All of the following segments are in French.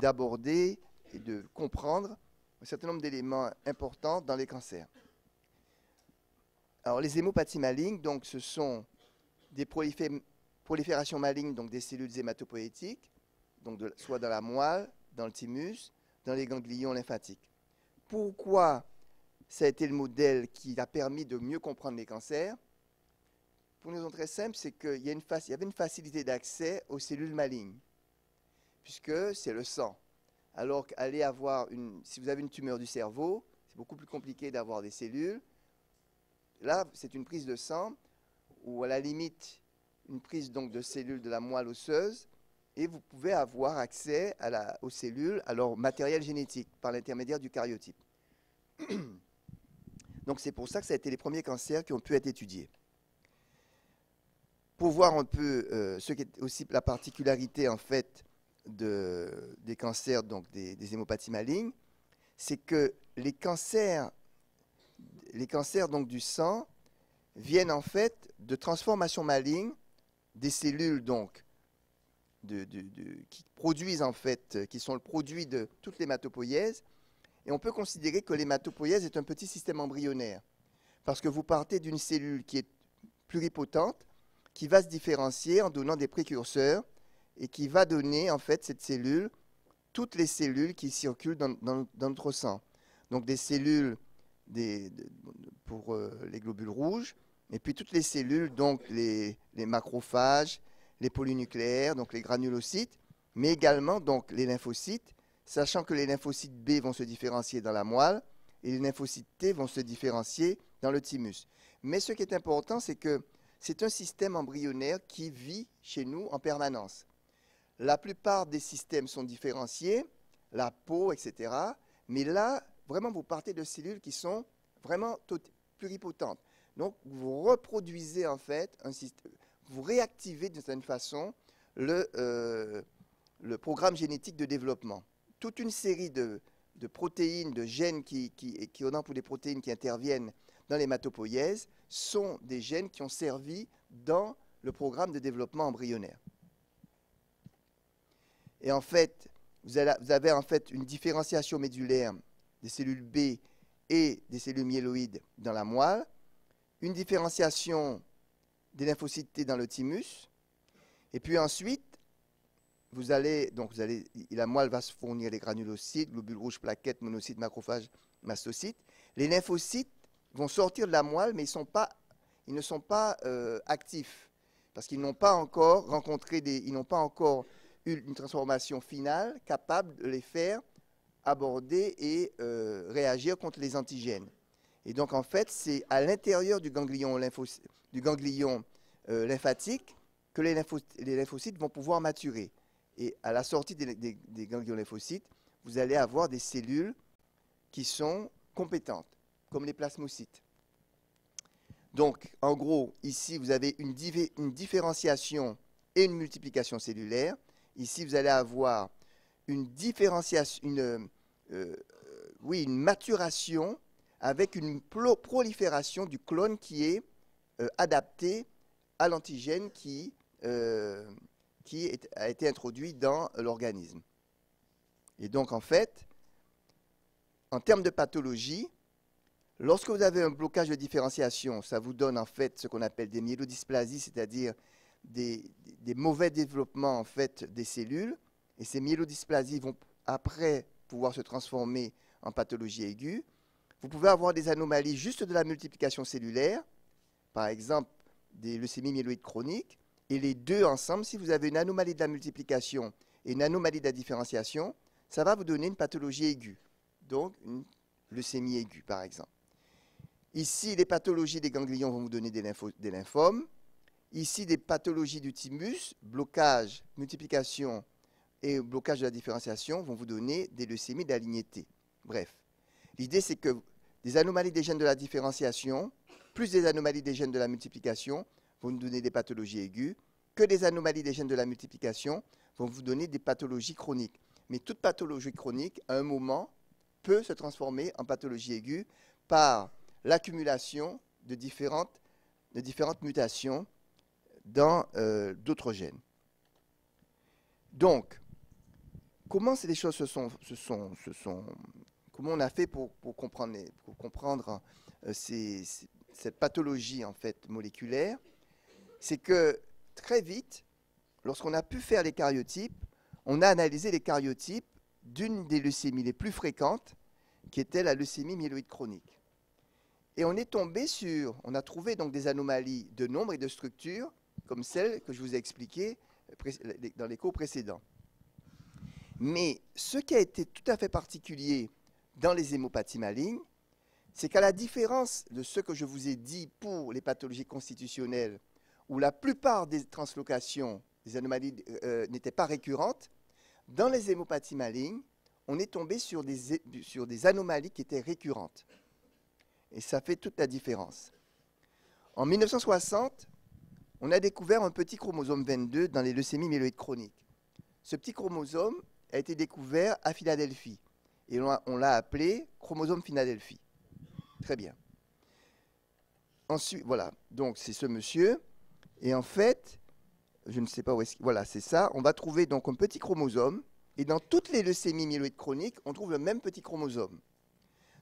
d'aborder et de comprendre un certain nombre d'éléments importants dans les cancers. Alors, les hémopathies malignes, donc, ce sont des proliférations malignes, donc des cellules hématopoïétiques, donc soit dans la moelle, dans le thymus, dans les ganglions lymphatiques. Pourquoi ça a été le modèle qui a permis de mieux comprendre les cancers? Pour une raison très simple, c'est qu'il y avait une facilité d'accès aux cellules malignes, puisque c'est le sang. Alors qu'aller avoir si vous avez une tumeur du cerveau, c'est beaucoup plus compliqué d'avoir des cellules. Là, c'est une prise de sang, ou à la limite, une prise donc de cellules de la moelle osseuse, et vous pouvez avoir accès aux cellules, à leur matériel génétique, par l'intermédiaire du karyotype. Donc c'est pour ça que ça a été les premiers cancers qui ont pu être étudiés. Pour voir un peu ce qui est aussi la particularité en fait des cancers, donc des hémopathies malignes, c'est que les cancers donc du sang viennent en fait de transformations malignes des cellules donc qui produisent en fait, qui sont le produit de toute l'hématopoïèse. Et on peut considérer que l'hématopoïèse est un petit système embryonnaire, parce que vous partez d'une cellule qui est pluripotente, qui va se différencier en donnant des précurseurs, et qui va donner en fait cette cellule, toutes les cellules qui circulent dans notre sang. Donc des cellules pour les globules rouges, et puis toutes les cellules, donc les macrophages, les polynucléaires, donc les granulocytes, mais également donc les lymphocytes, sachant que les lymphocytes B vont se différencier dans la moelle et les lymphocytes T vont se différencier dans le thymus. Mais ce qui est important, c'est que c'est un système embryonnaire qui vit chez nous en permanence. La plupart des systèmes sont différenciés, la peau, etc. Mais là, vraiment, vous partez de cellules qui sont vraiment pluripotentes. Donc, vous reproduisez en fait un système, vous réactivez d'une certaine façon le programme génétique de développement. Toute une série de protéines, de gènes qui pour des protéines qui interviennent dans l'hématopoïèse sont des gènes qui ont servi dans le programme de développement embryonnaire. Et en fait, vous avez en fait une différenciation médulaire des cellules B et des cellules myéloïdes dans la moelle, une différenciation des lymphocytes T dans le thymus, et puis ensuite, la moelle va se fournir les granulocytes, globules rouges, plaquettes, monocytes, macrophages, mastocytes. Les lymphocytes vont sortir de la moelle, mais ils ne sont pas actifs, parce qu'ils n'ont pas encore eu une transformation finale capable de les faire aborder et réagir contre les antigènes. Et donc, en fait, c'est à l'intérieur du ganglion lymphatique que les lymphocytes vont pouvoir maturer. Et à la sortie des ganglions lymphocytes, vous allez avoir des cellules qui sont compétentes, comme les plasmocytes. Donc, en gros, ici, vous avez une différenciation et une multiplication cellulaire. Ici, vous allez avoir une maturation avec une prolifération du clone qui est adapté à l'antigène qui a été introduit dans l'organisme. Et donc, en fait, en termes de pathologie, lorsque vous avez un blocage de différenciation, ça vous donne en fait ce qu'on appelle des myélodysplasies, c'est-à-dire des mauvais développements en fait des cellules. Et ces myélodysplasies vont après pouvoir se transformer en pathologie aiguë. Vous pouvez avoir des anomalies juste de la multiplication cellulaire, par exemple des leucémies myéloïdes chroniques, et les deux ensemble, si vous avez une anomalie de la multiplication et une anomalie de la différenciation, ça va vous donner une pathologie aiguë, donc une leucémie aiguë par exemple. Ici, les pathologies des ganglions vont vous donner des lymphomes. Ici, des pathologies du thymus, blocage, multiplication et blocage de la différenciation vont vous donner des leucémies de la lignée T. Bref, l'idée c'est que des anomalies des gènes de la différenciation, plus des anomalies des gènes de la multiplication, vont nous donner des pathologies aiguës, que des anomalies des gènes de la multiplication vont vous donner des pathologies chroniques. Mais toute pathologie chronique, à un moment, peut se transformer en pathologie aiguë par l'accumulation de différentes mutations dans d'autres gènes. Donc, comment les choses comment on a fait pour comprendre cette pathologie en fait moléculaire? C'est que très vite, lorsqu'on a pu faire les karyotypes, on a analysé les karyotypes d'une des leucémies les plus fréquentes, qui était la leucémie myéloïde chronique. Et on a trouvé donc des anomalies de nombre et de structure, comme celles que je vous ai expliquées dans les cours précédents. Mais ce qui a été tout à fait particulier dans les hémopathies malignes, c'est qu'à la différence de ce que je vous ai dit pour les pathologies constitutionnelles, où la plupart des translocations, des anomalies n'étaient pas récurrentes, dans les hémopathies malignes, on est tombé sur des anomalies qui étaient récurrentes. Et ça fait toute la différence. En 1960, on a découvert un petit chromosome 22 dans les leucémies myéloïdes chroniques. Ce petit chromosome a été découvert à Philadelphie. Et on l'a appelé chromosome Philadelphie. Très bien. Ensuite, voilà. Donc, c'est ce monsieur. Et en fait, je ne sais pas où est-ce qu'il... Voilà, c'est ça. On va trouver donc un petit chromosome. Et dans toutes les leucémies myéloïdes chroniques, on trouve le même petit chromosome.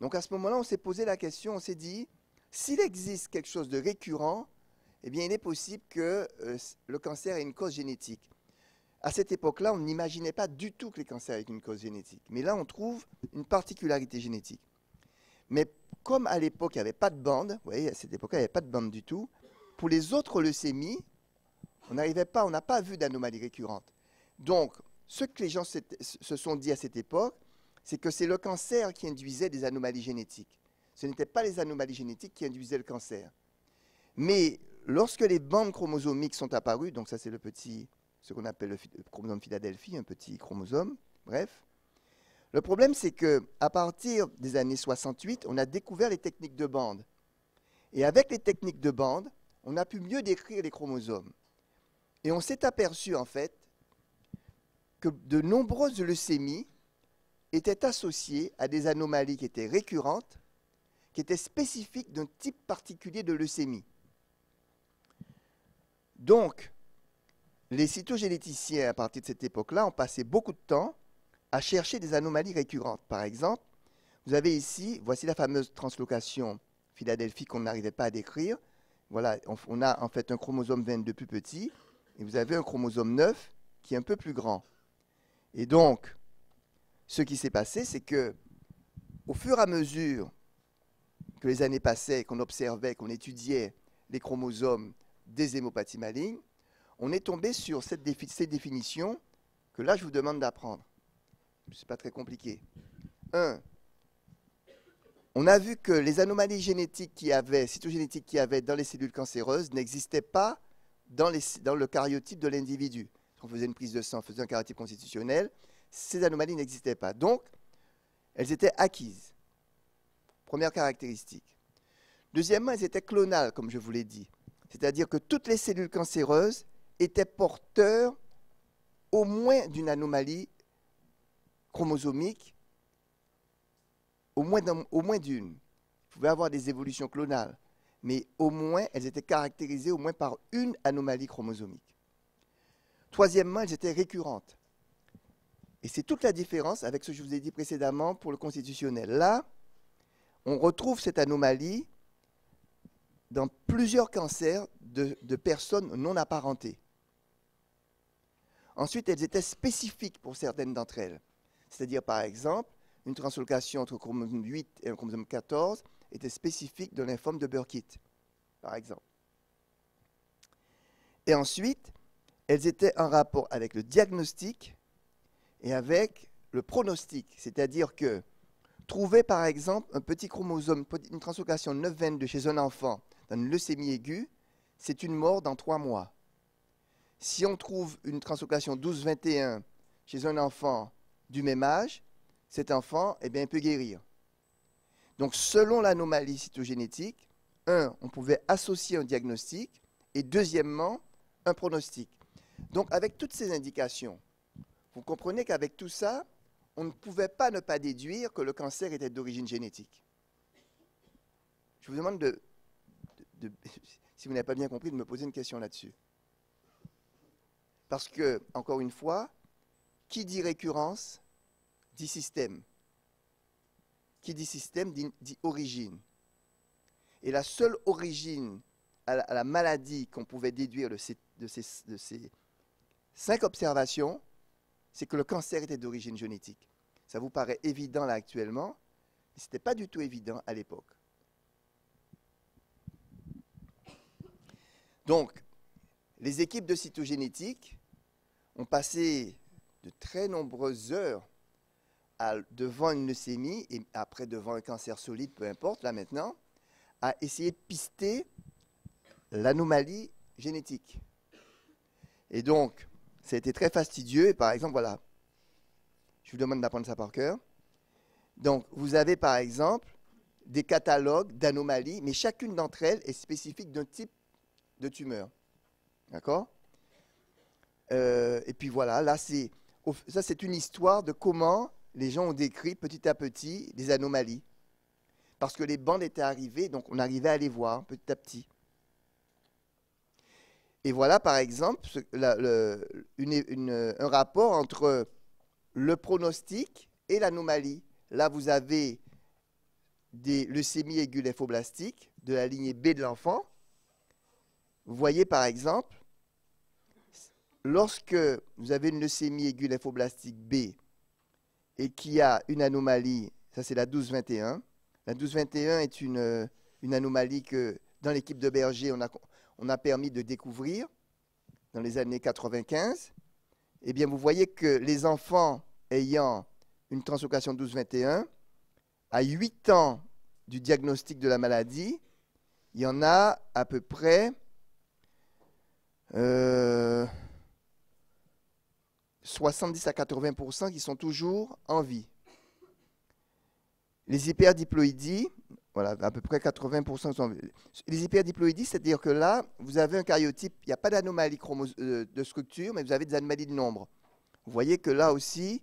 Donc, à ce moment-là, on s'est posé la question, on s'est dit, s'il existe quelque chose de récurrent, eh bien, il est possible que le cancer ait une cause génétique. À cette époque-là, on n'imaginait pas du tout que les cancers aient une cause génétique. Mais là, on trouve une particularité génétique. Mais comme à l'époque, il n'y avait pas de bande, vous voyez, à cette époque-là, il n'y avait pas de bande du tout, pour les autres leucémies, on n'a pas vu d'anomalie récurrente. Donc, ce que les gens se sont dit à cette époque, c'est que c'est le cancer qui induisait des anomalies génétiques. Ce n'étaient pas les anomalies génétiques qui induisaient le cancer. Mais lorsque les bandes chromosomiques sont apparues, donc ça c'est ce qu'on appelle le chromosome Philadelphie, un petit chromosome, bref. Le problème c'est qu'à partir des années 68, on a découvert les techniques de bande. Et avec les techniques de bande, on a pu mieux décrire les chromosomes. Et on s'est aperçu en fait que de nombreuses leucémies étaient associées à des anomalies qui étaient récurrentes, qui étaient spécifiques d'un type particulier de leucémie. Donc, les cytogénéticiens, à partir de cette époque-là, ont passé beaucoup de temps à chercher des anomalies récurrentes. Par exemple, vous avez ici, voici la fameuse translocation Philadelphie qu'on n'arrivait pas à décrire. Voilà, on a en fait un chromosome 22 plus petit, et vous avez un chromosome 9 qui est un peu plus grand. Et donc, ce qui s'est passé, c'est que, au fur et à mesure que les années passaient, qu'on observait, qu'on étudiait les chromosomes des hémopathies malignes, on est tombé sur ces définitions que là, je vous demande d'apprendre. Ce n'est pas très compliqué. 1. On a vu que les anomalies génétiques cytogénétiques qu'il y avait dans les cellules cancéreuses n'existaient pas dans le karyotype de l'individu. On faisait une prise de sang, on faisait un karyotype constitutionnel, ces anomalies n'existaient pas. Donc, elles étaient acquises. Première caractéristique. Deuxièmement, elles étaient clonales, comme je vous l'ai dit. C'est-à-dire que toutes les cellules cancéreuses étaient porteurs au moins d'une anomalie chromosomique, au moins d'une. Vous pouvez avoir des évolutions clonales, mais au moins, elles étaient caractérisées au moins par une anomalie chromosomique. Troisièmement, elles étaient récurrentes. Et c'est toute la différence avec ce que je vous ai dit précédemment pour le constitutionnel. Là, on retrouve cette anomalie dans plusieurs cancers de personnes non apparentées. Ensuite, elles étaient spécifiques pour certaines d'entre elles. C'est-à-dire, par exemple, une translocation entre un chromosome 8 et un chromosome 14 était spécifique de lymphome de Burkitt, par exemple. Et ensuite, elles étaient en rapport avec le diagnostic et avec le pronostic. C'est-à-dire que trouver, par exemple, un petit chromosome, une translocation 922 chez un enfant dans une leucémie aiguë, c'est une mort dans 3 mois. Si on trouve une translocation 1221 chez un enfant du même âge, cet enfant peut guérir. Donc, selon l'anomalie cytogénétique, on pouvait associer un diagnostic et deuxièmement, un pronostic. Donc, avec toutes ces indications, vous comprenez qu'avec tout ça, on ne pouvait pas ne pas déduire que le cancer était d'origine génétique. Je vous demande si vous n'avez pas bien compris, de me poser une question là-dessus. Parce que, encore une fois, Qui dit récurrence dit système. Qui dit système dit origine. Et la seule origine à la maladie qu'on pouvait déduire de ces 5 observations, c'est que le cancer était d'origine génétique. Ça vous paraît évident là actuellement, mais ce n'était pas du tout évident à l'époque. Donc, les équipes de cytogénétique ont passé de très nombreuses heures devant une leucémie et après devant un cancer solide, peu importe, là maintenant, à essayer de pister l'anomalie génétique. Et donc, ça a été très fastidieux. Et par exemple, voilà, je vous demande d'apprendre ça par cœur. Donc, vous avez par exemple des catalogues d'anomalies, mais chacune d'entre elles est spécifique d'un type de tumeur. D'accord? Et puis voilà, là, ça c'est une histoire de comment les gens ont décrit petit à petit des anomalies. Parce que les bandes étaient arrivées, donc on arrivait à les voir petit à petit. Et voilà, par exemple, un rapport entre le pronostic et l'anomalie. Là, vous avez des leucémies aiguës lymphoblastiques de la lignée B de l'enfant. Vous voyez, par exemple, lorsque vous avez une leucémie aiguë lymphoblastique B et qui a une anomalie, ça c'est la 12-21. La 12-21 est une anomalie que, dans l'équipe de Berger, on a permis de découvrir dans les années 95. Eh bien, vous voyez que les enfants ayant une translocation 12-21, à 8 ans du diagnostic de la maladie, il y en a à peu près 70 à 80% qui sont toujours en vie. Les hyperdiploïdies, voilà, à peu près 80% sont en vie. Les hyperdiploïdies, c'est-à-dire que là, vous avez un karyotype, il n'y a pas d'anomalie de structure, mais vous avez des anomalies de nombre. Vous voyez que là aussi,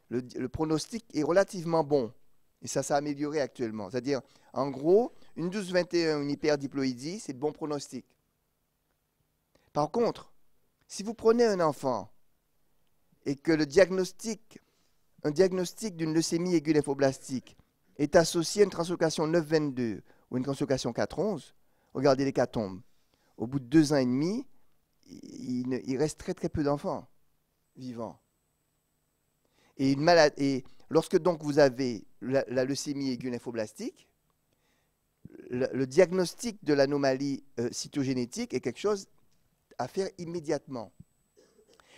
le pronostic est relativement bon. Et ça s'est amélioré actuellement. C'est-à-dire, en gros, une 12-21, une hyperdiploïdie, c'est de bon pronostic. Par contre, si vous prenez un enfant et que un diagnostic d'une leucémie aiguë lymphoblastique est associé à une translocation 9-22 ou une translocation 4-11, regardez l'hécatombe. Au bout de 2 ans et demi, il reste très très peu d'enfants vivants. Et lorsque donc vous avez la leucémie aiguë lymphoblastique, le diagnostic de l'anomalie cytogénétique est quelque chose à faire immédiatement.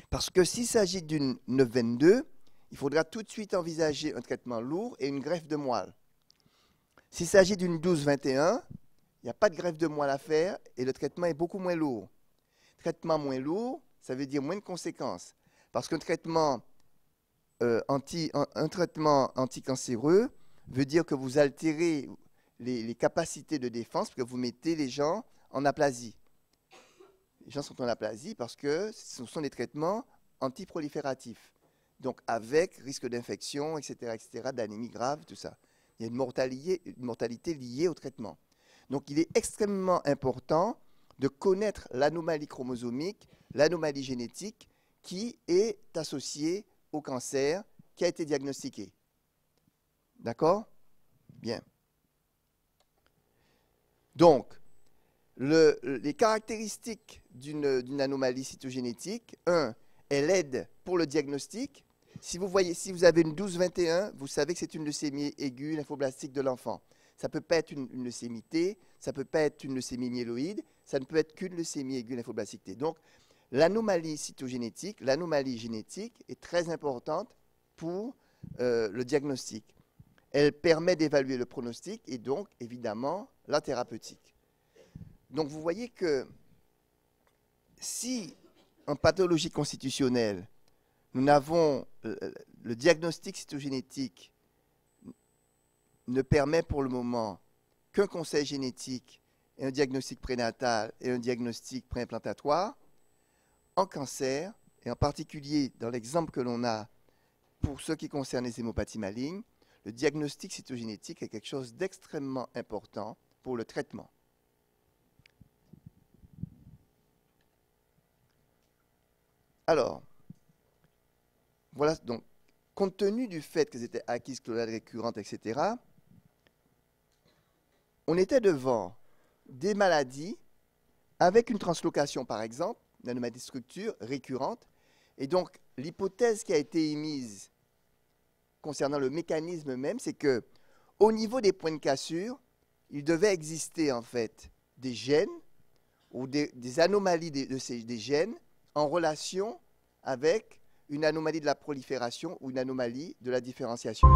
Parce que s'il s'agit d'une 9-22, il faudra tout de suite envisager un traitement lourd et une greffe de moelle. S'il s'agit d'une 12-21, il n'y a pas de greffe de moelle à faire et le traitement est beaucoup moins lourd. Traitement moins lourd, ça veut dire moins de conséquences. Parce qu'un traitement anticancéreux veut dire que vous altérez les capacités de défense, parce que vous mettez les gens en aplasie. Les gens sont en aplasie parce que ce sont des traitements antiprolifératifs. Donc avec risque d'infection, etc., d'anémie grave, tout ça. Il y a une mortalité liée au traitement. Donc il est extrêmement important de connaître l'anomalie chromosomique, l'anomalie génétique qui est associée au cancer qui a été diagnostiqué. D'accord? Bien. Donc, les caractéristiques d'une anomalie cytogénétique, elle aide pour le diagnostic. Si vous avez une 12-21, vous savez que c'est une leucémie aiguë lymphoblastique de l'enfant. Ça ne peut pas être une leucémie T, ça ne peut pas être une leucémie myéloïde, ça ne peut être qu'une leucémie aiguë lymphoblastique T. Donc, l'anomalie cytogénétique, l'anomalie génétique est très importante pour le diagnostic. Elle permet d'évaluer le pronostic et donc, évidemment, la thérapeutique. Donc, vous voyez que si en pathologie constitutionnelle, nous n'avons le diagnostic cytogénétique ne permet pour le moment qu'un conseil génétique et un diagnostic prénatal et un diagnostic préimplantatoire, en cancer, et en particulier dans l'exemple que l'on a pour ce qui concerne les hémopathies malignes, le diagnostic cytogénétique est quelque chose d'extrêmement important pour le traitement. Alors, voilà, donc, compte tenu du fait qu'elles étaient acquises clonales récurrentes, etc., on était devant des maladies avec une translocation, par exemple, une anomalie de structure récurrente. Et donc, l'hypothèse qui a été émise concernant le mécanisme même, c'est que au niveau des points de cassure, il devait exister en fait des gènes ou des anomalies des gènes en relation avec une anomalie de la prolifération ou une anomalie de la différenciation.